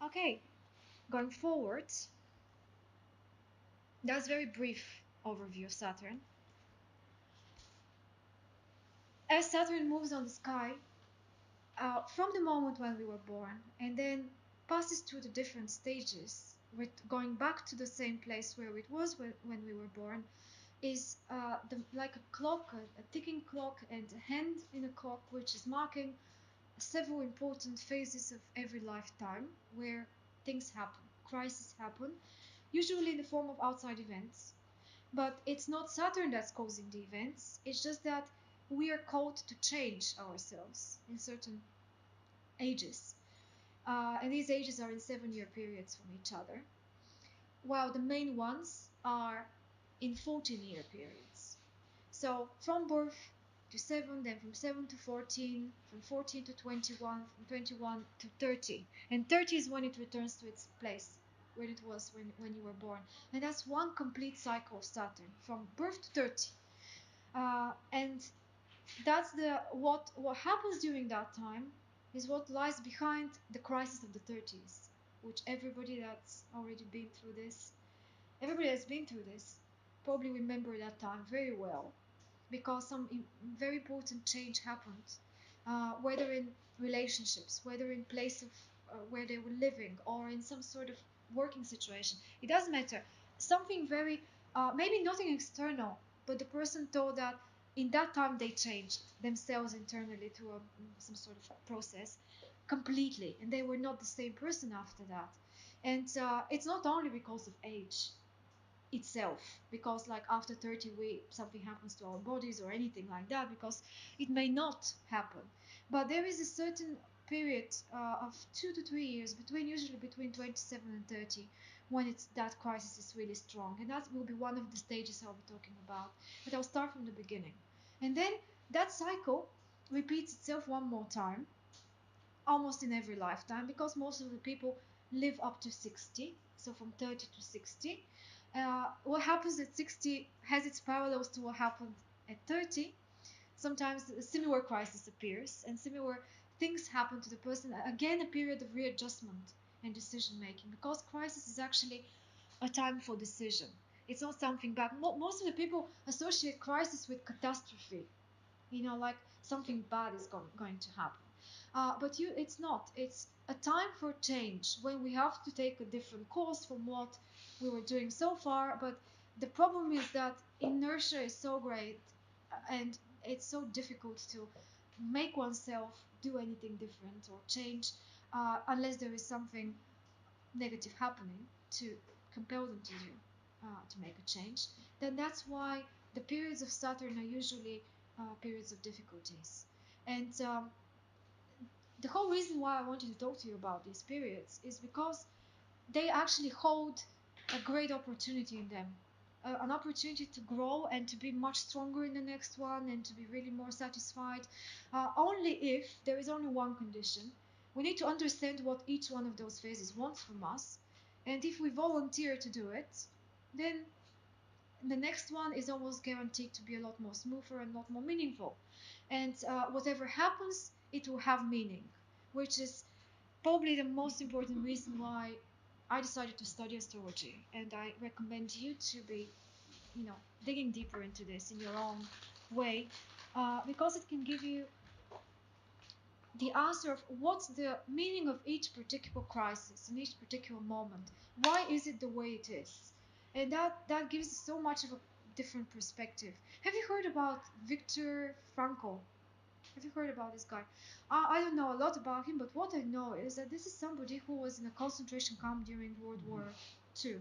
Okay, going forward, that's a very brief overview of Saturn. As Saturn moves on the sky, from the moment when we were born, and then passes through the different stages, with going back to the same place where it was when we were born, is like a clock, a ticking clock, and a hand in a clock, which is marking several important phases of every lifetime where things happen, crises happen, usually in the form of outside events. But it's not Saturn that's causing the events, it's just that we are called to change ourselves in certain ages. And these ages are in 7 year periods from each other, while the main ones are in 14-year periods. So from birth to 7, then from 7 to 14, from 14 to 21, from 21 to 30. And 30 is when it returns to its place where it was when you were born. And that's one complete cycle of Saturn, from birth to 30. And that's what happens during that time is what lies behind the crisis of the 30s, which everybody that's already been through this, everybody that's been through this probably remember that time very well, because some very important change happened, whether in relationships, whether in place of where they were living, or in some sort of working situation. It doesn't matter. Something very, maybe nothing external, but the person thought that in that time they changed themselves internally through some sort of process completely, and they were not the same person after that. And it's not only because of age itself, because like after 30 we something happens to our bodies or anything like that, because it may not happen, but there is a certain period of 2 to 3 years between, usually between 27 and 30, when it's that crisis is really strong, and that will be one of the stages I'll be talking about. But I'll start from the beginning, and then that cycle repeats itself one more time, almost in every lifetime, because most of the people live up to 60, so from 30 to 60. What happens at 60 has its parallels to what happened at 30. Sometimes a similar crisis appears and similar things happen to the person. Again, a period of readjustment and decision making, because crisis is actually a time for decision. It's not something bad. Most of the people associate crisis with catastrophe, like something bad is going to happen. But it's not. It's a time for change, when we have to take a different course from what we were doing so far. But the problem is that inertia is so great, and it's so difficult to make oneself do anything different or change, unless there is something negative happening to compel them to do, to make a change. Then that's why the periods of Saturn are usually periods of difficulties. And the whole reason why I wanted to talk to you about these periods is because they actually hold a great opportunity in them, an opportunity to grow and to be much stronger in the next one, and to be really more satisfied. Only if there is only one condition. We need to understand what each one of those phases wants from us, and if we volunteer to do it, then the next one is almost guaranteed to be a lot more smoother and a lot more meaningful. And whatever happens, it will have meaning, which is probably the most important reason why I decided to study astrology. And I recommend you to be, digging deeper into this in your own way, because it can give you the answer of what's the meaning of each particular crisis in each particular moment. Why is it the way it is? And that gives so much of a different perspective. Have you heard about Viktor Frankl? Have you heard about this guy? I don't know a lot about him, but what I know is that this is somebody who was in a concentration camp during World War II,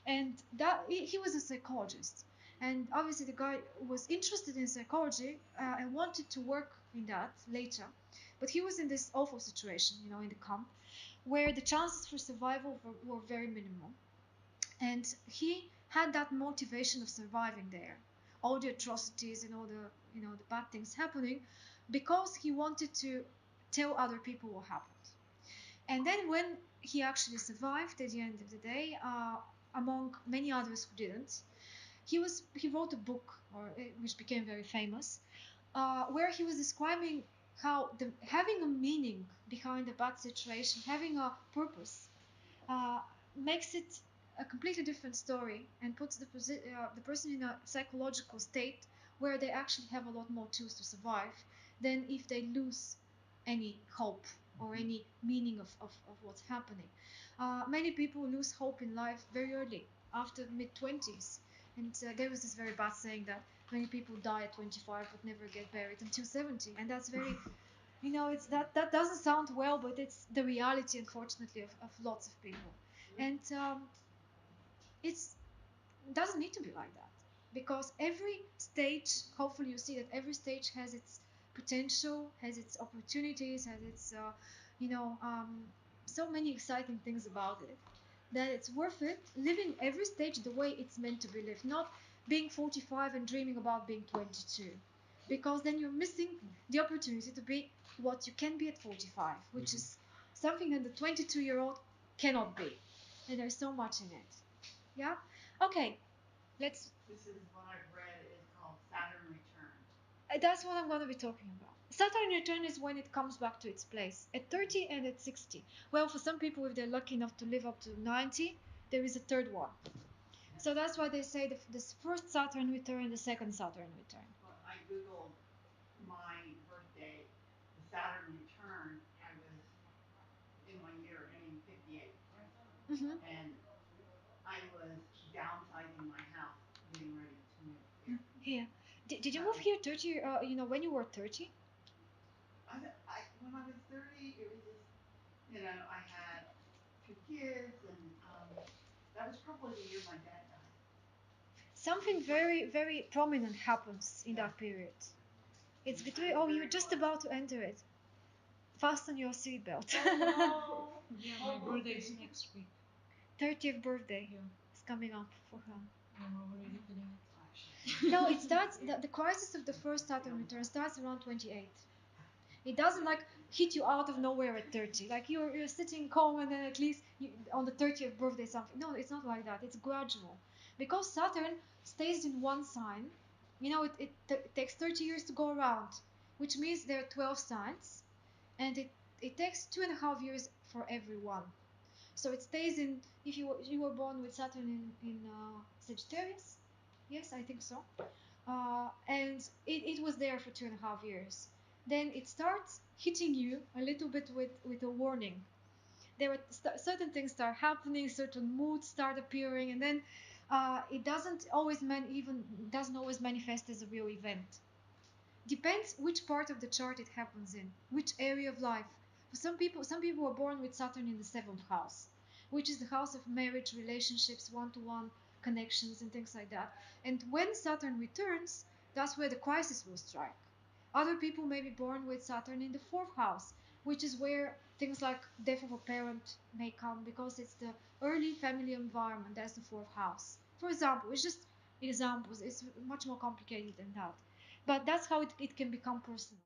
and that he was a psychologist. And obviously, the guy was interested in psychology, and wanted to work in that later. But he was in this awful situation, in the camp, where the chances for survival were very minimal. And he had that motivation of surviving there, all the atrocities and all the bad things happening, because he wanted to tell other people what happened. And then when he actually survived at the end of the day, among many others who didn't, he wrote a book, which became very famous, where he was describing how having a meaning behind a bad situation, having a purpose, uh, makes it a completely different story and puts the person in a psychological state where they actually have a lot more tools to survive than if they lose any hope or any meaning of what's happening. Many people lose hope in life very early, after mid 20s. And there was this very bad saying that many people die at 25 but never get buried until 70. And that's very, it's that doesn't sound well, but it's the reality, unfortunately, of lots of people. And it's doesn't need to be like that, because every stage, hopefully you see that every stage has its potential, has its opportunities, has its you know um, so many exciting things about it, that it's worth it living every stage the way it's meant to be lived, not being 45 and dreaming about being 22, because then you're missing the opportunity to be what you can be at 45, which is something that the 22-year-old cannot be, and there's so much in it. Yeah. Okay. Let's. This is what I've read is called Saturn return. That's what I'm going to be talking about. Saturn return is when it comes back to its place at 30 and at 60. Well, for some people, if they're lucky enough to live up to 90, there is a third one. So that's why they say this first Saturn return, the second Saturn return. Well, I googled my birthday, the Saturn return. I was in my year ending 58, Mm-hmm. and I was downsizing my house, getting ready to move here. Here. Did you move here 30, when you were 30? When I was 30, it was just, I had two kids, and that was probably the year my dad died. Something very, very prominent happens in that period. It's between, oh, you're just about to enter it. Fasten your seatbelt. Oh, no. Yeah, my birthday is next week. 30th birthday. Yeah. Is coming up for her. I'm already feeling it. No, it starts, the crisis of the first Saturn return starts around 28. It doesn't like hit you out of nowhere at 30. Like you're sitting calm and then at least on the 30th birthday something. No, it's not like that. It's gradual. Because Saturn stays in one sign, it takes 30 years to go around, which means there are 12 signs, and it takes 2.5 years for every one. So it stays in, if you were born with Saturn in Sagittarius, yes, I think so. And it was there for 2.5 years. Then it starts hitting you a little bit with a warning. There are certain things start happening, certain moods start appearing, and then it doesn't always manifest as a real event. Depends which part of the chart it happens in, which area of life. For some people are born with Saturn in the seventh house, which is the house of marriage, relationships, one-to-one connections, and things like that. And when Saturn returns, that's where the crisis will strike. Other people may be born with Saturn in the fourth house, which is where things like death of a parent may come, because it's the early family environment. That's the fourth house. For example, it's just examples. It's much more complicated than that. But that's how it can become personal.